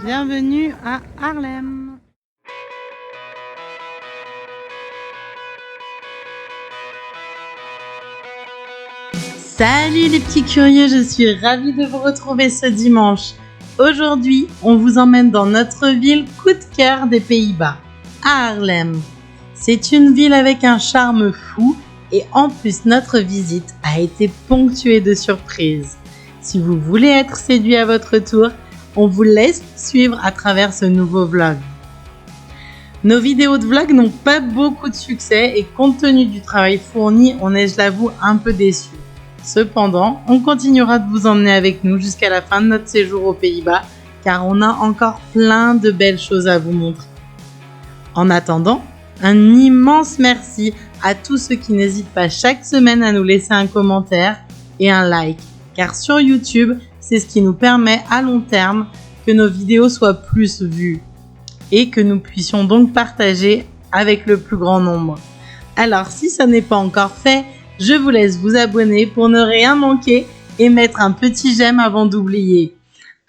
Bienvenue à Haarlem. Salut les petits curieux, je suis ravie de vous retrouver ce dimanche. Aujourd'hui, on vous emmène dans notre ville coup de cœur des Pays-Bas, à Haarlem. C'est une ville avec un charme fou et en plus notre visite a été ponctuée de surprises. Si vous voulez être séduit à votre tour, on vous laisse suivre à travers ce nouveau vlog. Nos vidéos de vlog n'ont pas beaucoup de succès et compte tenu du travail fourni, on est, je l'avoue, un peu déçus. Cependant, on continuera de vous emmener avec nous jusqu'à la fin de notre séjour aux Pays-Bas car on a encore plein de belles choses à vous montrer. En attendant, un immense merci à tous ceux qui n'hésitent pas chaque semaine à nous laisser un commentaire et un like car sur YouTube, c'est ce qui nous permet à long terme que nos vidéos soient plus vues et que nous puissions donc partager avec le plus grand nombre. Alors si ça n'est pas encore fait, je vous laisse vous abonner pour ne rien manquer et mettre un petit j'aime avant d'oublier.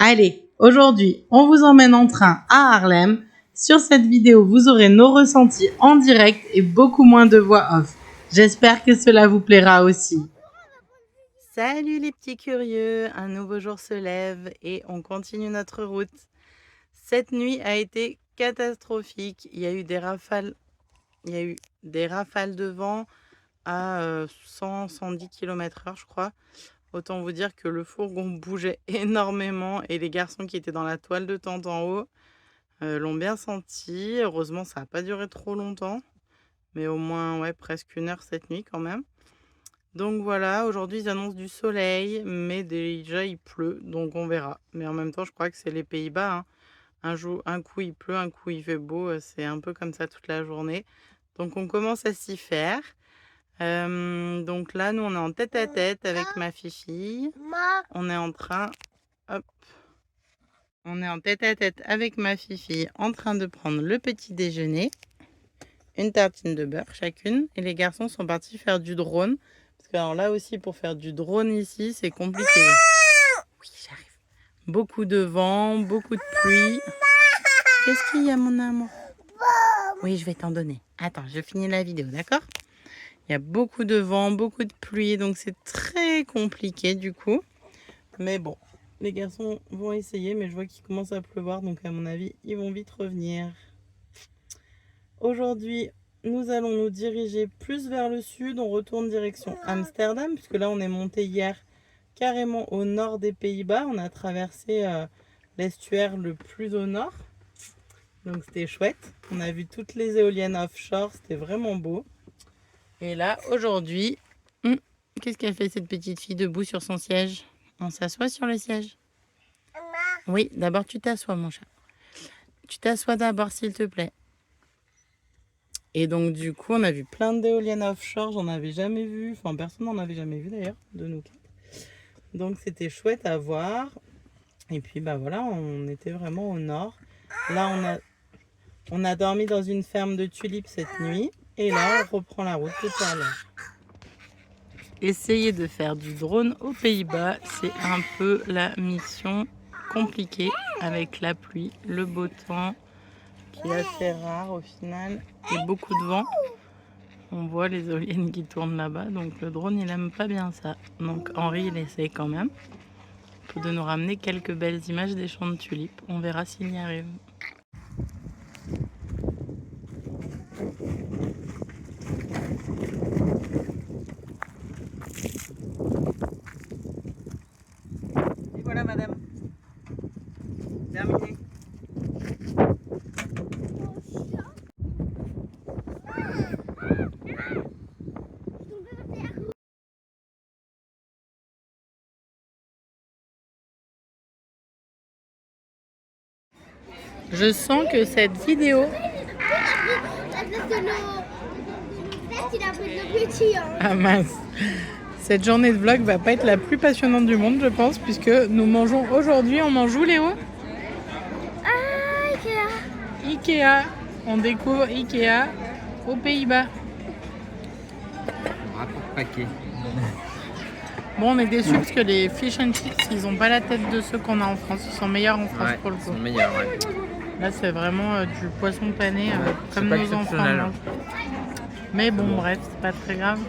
Allez, aujourd'hui, on vous emmène en train à Haarlem. Sur cette vidéo, vous aurez nos ressentis en direct et beaucoup moins de voix off. J'espère que cela vous plaira aussi. Salut les petits curieux, un nouveau jour se lève et on continue notre route. Cette nuit a été catastrophique. Il y a eu des rafales de vent à 100-110 km/h, je crois. Autant vous dire que le fourgon bougeait énormément et les garçons qui étaient dans la toile de tente en haut l'ont bien senti. Heureusement, ça n'a pas duré trop longtemps, mais au moins presque 1 heure cette nuit quand même. Donc voilà, aujourd'hui ils annoncent du soleil, mais déjà il pleut, donc on verra. Mais en même temps, je crois que c'est les Pays-Bas, hein. Un coup il pleut, un coup il fait beau, c'est un peu comme ça toute la journée. Donc on commence à s'y faire. Donc là, nous on est en tête à tête avec ma fifi. On est en train, on est en tête à tête avec ma fifi, en train de prendre le petit déjeuner. Une tartine de beurre chacune. Et les garçons sont partis faire du drone. Parce que alors là aussi, pour faire du drone ici, c'est compliqué. Oui, j'arrive. Beaucoup de vent, beaucoup de pluie. Qu'est-ce qu'il y a, mon amour? Oui, je vais t'en donner. Attends, je finis la vidéo, d'accord? Il y a beaucoup de vent, beaucoup de pluie, donc c'est très compliqué du coup. Mais bon, les garçons vont essayer, mais je vois qu'il commence à pleuvoir, donc à mon avis, ils vont vite revenir. Aujourd'hui, nous allons nous diriger plus vers le sud. On retourne direction Amsterdam, puisque là, on est monté hier carrément au nord des Pays-Bas. On a traversé l'estuaire le plus au nord. Donc, c'était chouette. On a vu toutes les éoliennes offshore. C'était vraiment beau. Et là, aujourd'hui, qu'est-ce qu'elle fait cette petite fille debout sur son siège? On s'assoit sur le siège? Oui, d'abord, tu t'assois, mon chat. Tu t'assois d'abord, s'il te plaît. Et donc du coup, on a vu plein d'éoliennes offshore, j'en avais jamais vu, enfin personne n'en avait jamais vu d'ailleurs, de nous quatre. Donc c'était chouette à voir. Et puis bah voilà, on était vraiment au nord. Là, on a dormi dans une ferme de tulipes cette nuit. Et là, on reprend la route tout à l'heure. Essayer de faire du drone aux Pays-Bas, c'est un peu la mission compliquée avec la pluie, le beau temps, qui est assez rare au final, et beaucoup de vent. On voit les éoliennes qui tournent là-bas, donc le drone il aime pas bien ça. Donc Henri il essaye quand même de nous ramener quelques belles images des champs de tulipes. On verra s'il y arrive. Et voilà madame, terminé. Je sens que cette vidéo... Ah mince. Cette journée de vlog va pas être la plus passionnante du monde, je pense, puisque nous mangeons aujourd'hui, on mange où Léo? Ikea. On découvre Ikea aux Pays-Bas. Rapport paquet. Bon, on est déçus parce que les fish and chips, ils ont pas la tête de ceux qu'on a en France. Ils sont meilleurs en France pour le Ils coup. sont meilleurs, ouais. Là, c'est vraiment du poisson pané comme pas nos enfants exceptionnel. mangent. Mais bon, bref, c'est pas très grave.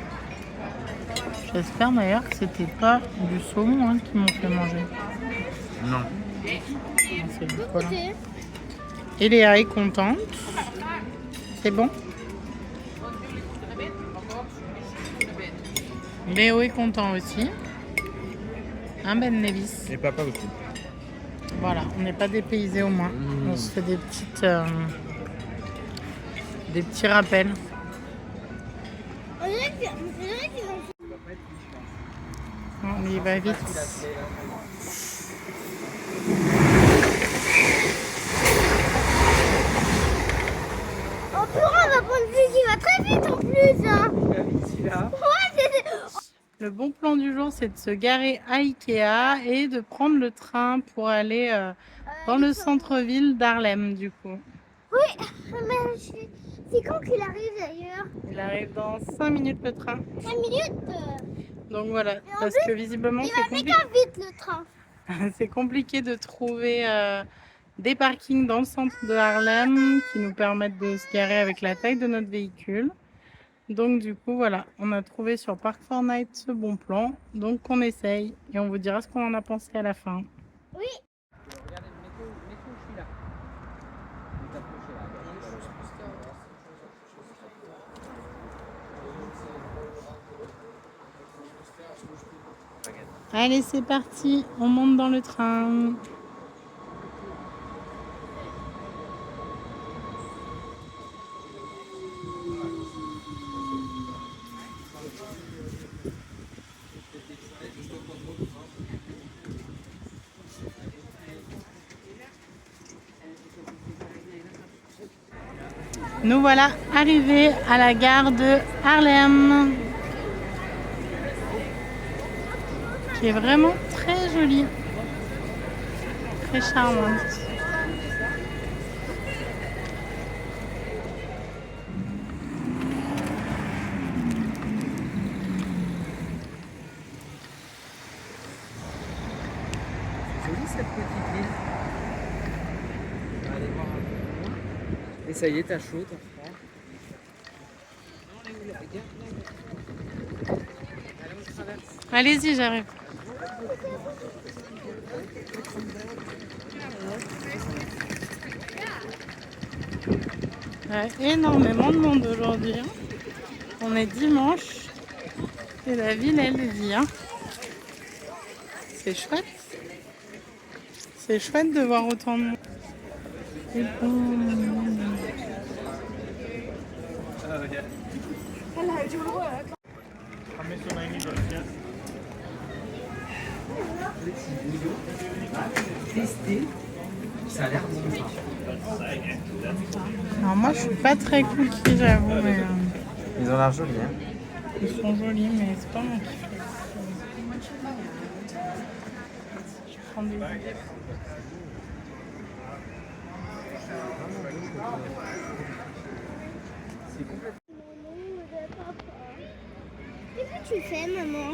J'espère d'ailleurs que c'était pas du saumon qu'ils m'ont fait manger. Non. C'est du poisson. Et Léa est contente. C'est bon? Léo est content aussi. Hein, Ben Nevis? Et papa aussi. Voilà, on n'est pas dépaysés au moins. On se fait des petits rappels. On y va vite. Oh purée, on va prendre celui qui va très vite en plus hein. Le bon plan du jour, c'est de se garer à Ikea et de prendre le train pour aller dans le centre-ville d'Haarlem du coup. Oui, mais c'est quand qu'il arrive d'ailleurs? Il arrive dans 5 minutes le train. 5 minutes Donc voilà, parce que visiblement il c'est va compliqué. méga vite le train. C'est compliqué de trouver des parkings dans le centre de Haarlem qui nous permettent de se garer avec la taille de notre véhicule. Donc du coup voilà, on a trouvé sur Park4Night ce bon plan. Donc on essaye et on vous dira ce qu'on en a pensé à la fin. Oui. Allez, c'est parti, on monte dans le train. Nous voilà arrivés à la gare de Haarlem, qui est vraiment très jolie, très charmante. C'est joli cette petite ville. On va aller voir un peu plus loin. Et ça y est, t'as chaud, t'as froid. Allez, on traverse. Allez-y, j'arrive. Il y a énormément de monde aujourd'hui. On est dimanche et la ville, elle vit. C'est chouette. C'est chouette de voir autant de monde. C'est bon. Tester. Ça a l'air bon. Alors moi, je suis pas très cookie, j'avoue, mais Ils ont l'air jolis, hein. ils sont jolis, mais c'est pas mon kiff. Je prends des idées. Qu'est-ce que tu fais, maman?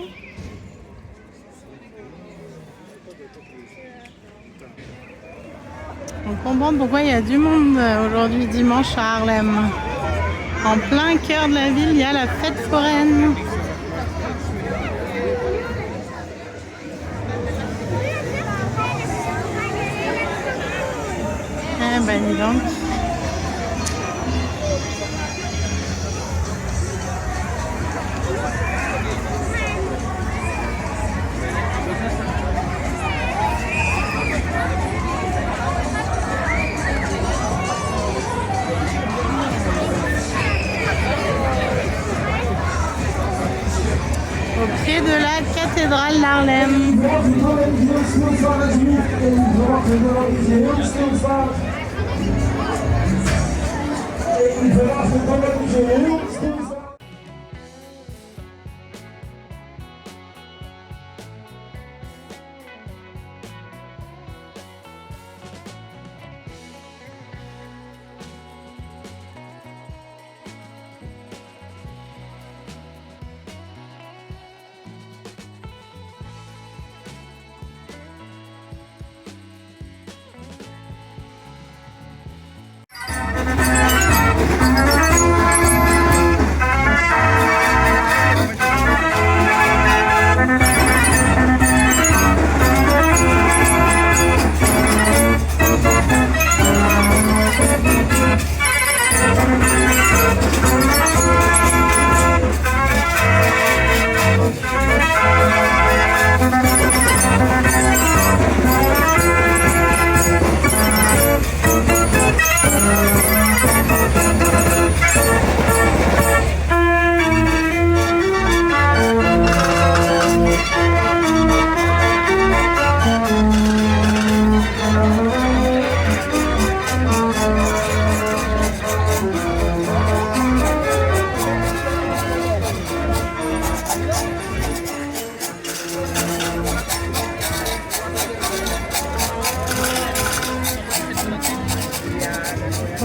On comprend pourquoi il y a du monde aujourd'hui dimanche à Haarlem. En plein cœur de la ville, il y a la fête foraine. Eh ben dis donc. Au pied de la cathédrale d'Haarlem.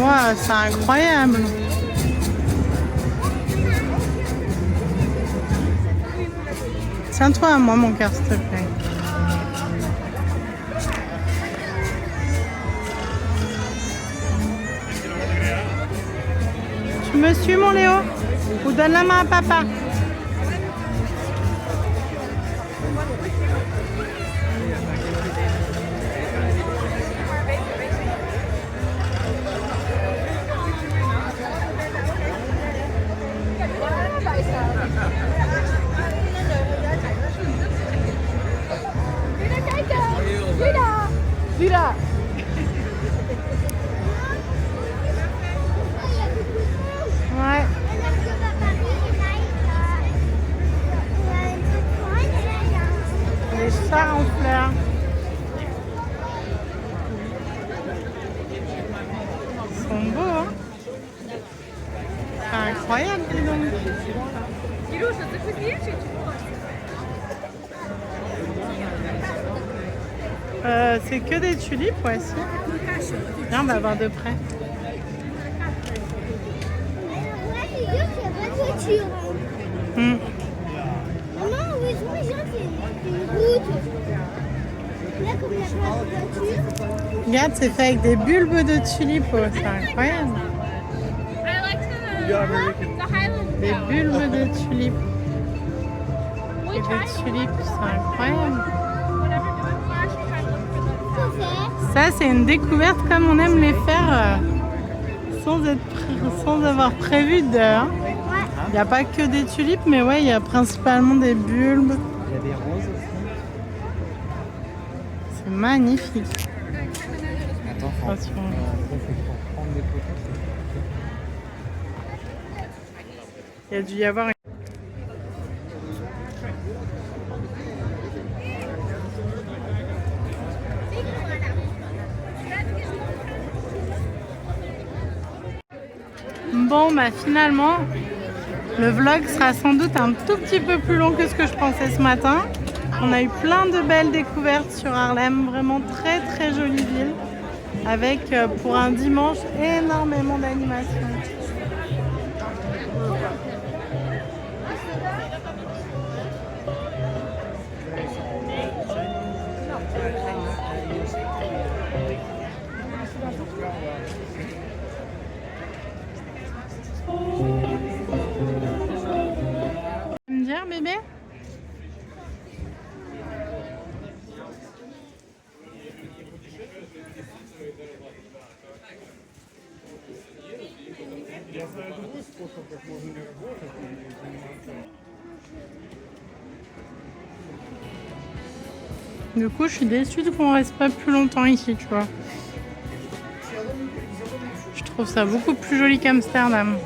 Wow, c'est incroyable. Tiens-toi à moi, mon cœur, s'il te plaît. Tu me suis, mon Léo? Ou donne la main à papa. Ouais. Les chats en fleurs. Ils sont beaux, hein? C'est incroyable, dis donc. C'est que des tulipes, ouais, si. Viens, on va voir de près. Hmm. Maman, heureusement, c'est une route. Là, comme il n'y a pas de voiture. Regarde, c'est fait avec des bulbes de tulipes, oh, c'est incroyable. Des bulbes de tulipes. Et des tulipes, c'est incroyable. Ça, c'est une découverte comme on aime les faire sans avoir prévu de. Hein. Il n'y a pas que des tulipes, mais ouais, il y a principalement des bulbes. Il y a des roses aussi. C'est magnifique. Attends, Attention. faut prendre des photos. Il y a dû y avoir une... Bon, bah finalement, le vlog sera sans doute un tout petit peu plus long que ce que je pensais ce matin. On a eu plein de belles découvertes sur Haarlem, vraiment très très jolie ville, avec pour un dimanche énormément d'animations. Tu veux me dire, bébé? Du coup, je suis déçue qu'on reste pas plus longtemps ici, tu vois. Je trouve ça beaucoup plus joli qu'Amsterdam.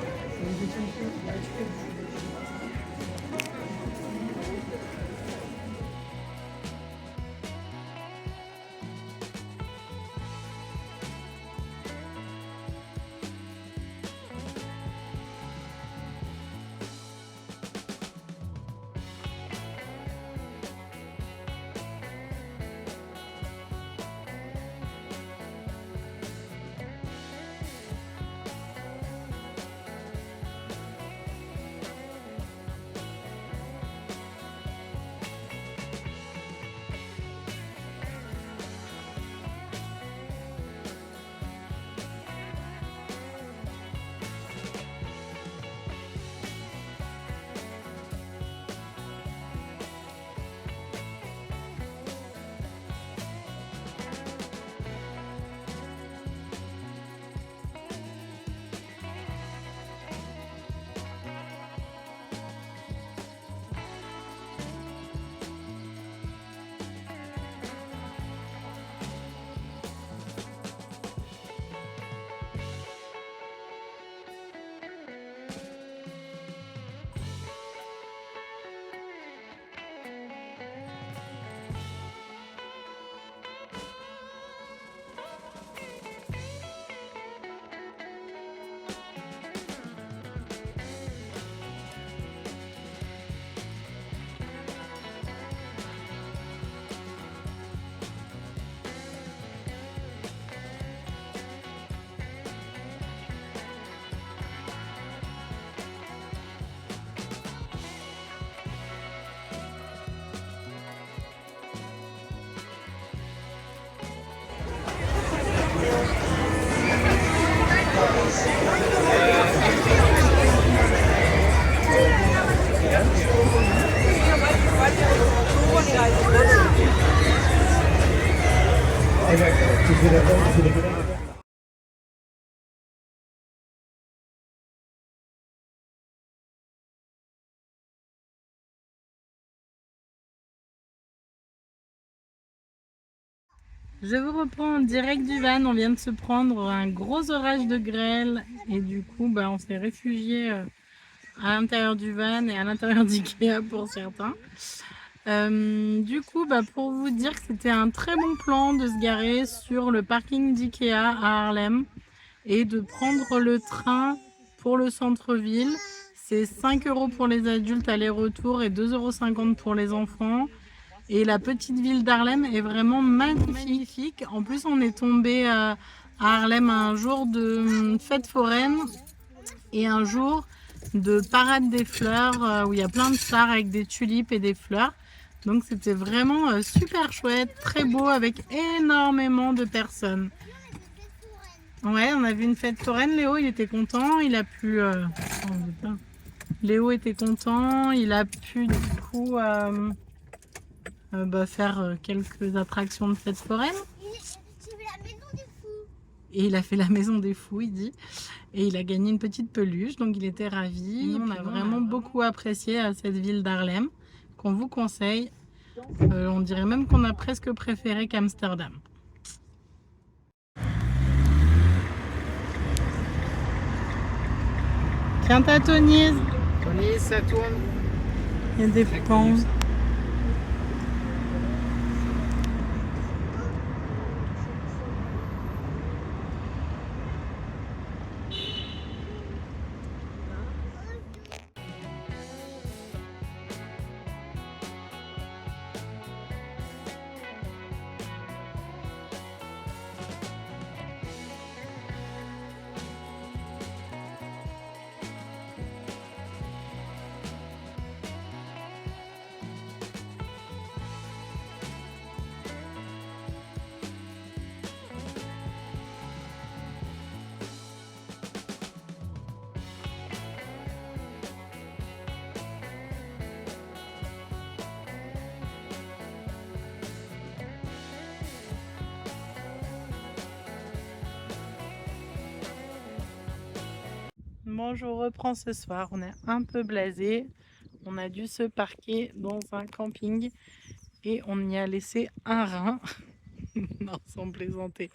Je vous reprends en direct du van. On vient de se prendre un gros orage de grêle et du coup on s'est réfugié à l'intérieur du van et à l'intérieur d'Ikea pour certains. Du coup pour vous dire que c'était un très bon plan de se garer sur le parking d'Ikea à Haarlem et de prendre le train pour le centre-ville. C'est 5 € pour les adultes aller-retour et 2,50 € pour les enfants. Et la petite ville d'Haarlem est vraiment magnifique. En plus, on est tombé à Haarlem un jour de fête foraine et un jour de parade des fleurs où il y a plein de stars avec des tulipes et des fleurs. Donc c'était vraiment super chouette, très beau avec énormément de personnes. Ouais, on a vu une fête foraine. Léo, il était content. Il a pu... Léo était content. Il a pu du coup... faire quelques attractions de fête foraine. Et il a fait la maison des fous, il dit. Et il a gagné une petite peluche, donc il était ravi. On a vraiment beaucoup apprécié cette ville d'Haarlem, qu'on vous conseille. On dirait même qu'on a presque préféré qu'Amsterdam. Tiens ta Tonise. Tonise, ça tourne. Il y a des pans. Bon, je reprends ce soir. On est un peu blasé. On a dû se parquer dans un camping et on y a laissé un rein. Non, sans plaisanter.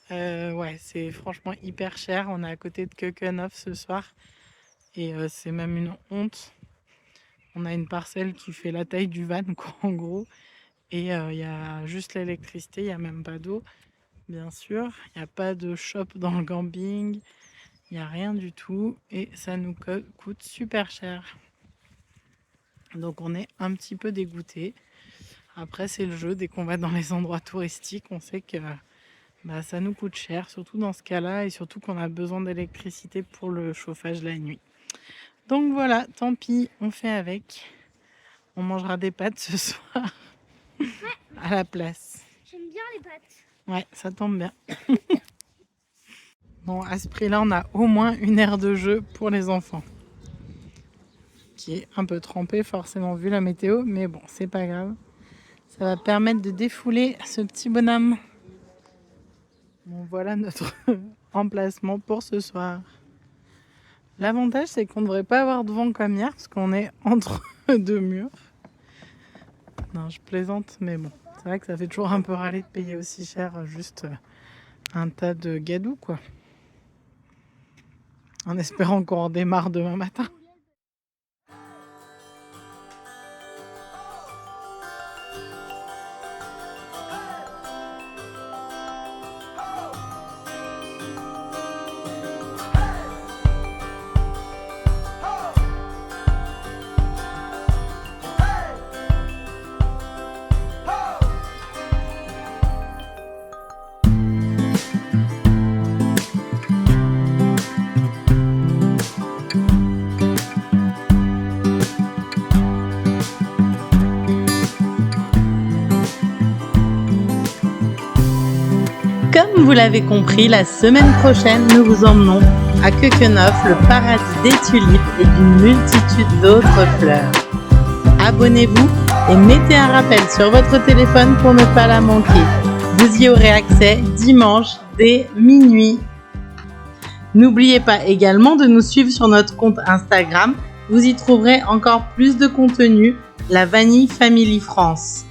Ouais, c'est franchement hyper cher. On est à côté de Keukenhof ce soir et c'est même une honte. On a une parcelle qui fait la taille du van, quoi, en gros. Et il y a juste l'électricité, il n'y a même pas d'eau, bien sûr. Il n'y a pas de shop dans le camping. Il n'y a rien du tout et ça nous coûte super cher. Donc on est un petit peu dégoûté. Après c'est le jeu, dès qu'on va dans les endroits touristiques, on sait que ça nous coûte cher, surtout dans ce cas-là et surtout qu'on a besoin d'électricité pour le chauffage la nuit. Donc voilà, tant pis, on fait avec. On mangera des pâtes ce soir à la place. J'aime bien les pâtes. Ouais, ça tombe bien. Bon, à ce prix-là, on a au moins une aire de jeu pour les enfants. Qui est un peu trempée, forcément, vu la météo. Mais bon, c'est pas grave. Ça va permettre de défouler ce petit bonhomme. Bon, voilà notre emplacement pour ce soir. L'avantage, c'est qu'on ne devrait pas avoir de vent comme hier, parce qu'on est entre deux murs. Non, je plaisante, mais bon. C'est vrai que ça fait toujours un peu râler de payer aussi cher juste un tas de gadou, quoi. En espérant qu'on redémarre demain matin. Comme vous l'avez compris, la semaine prochaine, nous vous emmenons à Keukenhof, le paradis des tulipes et d'une multitude d'autres fleurs. Abonnez-vous et mettez un rappel sur votre téléphone pour ne pas la manquer. Vous y aurez accès dimanche dès minuit. N'oubliez pas également de nous suivre sur notre compte Instagram. Vous y trouverez encore plus de contenu, la Vanille Family France.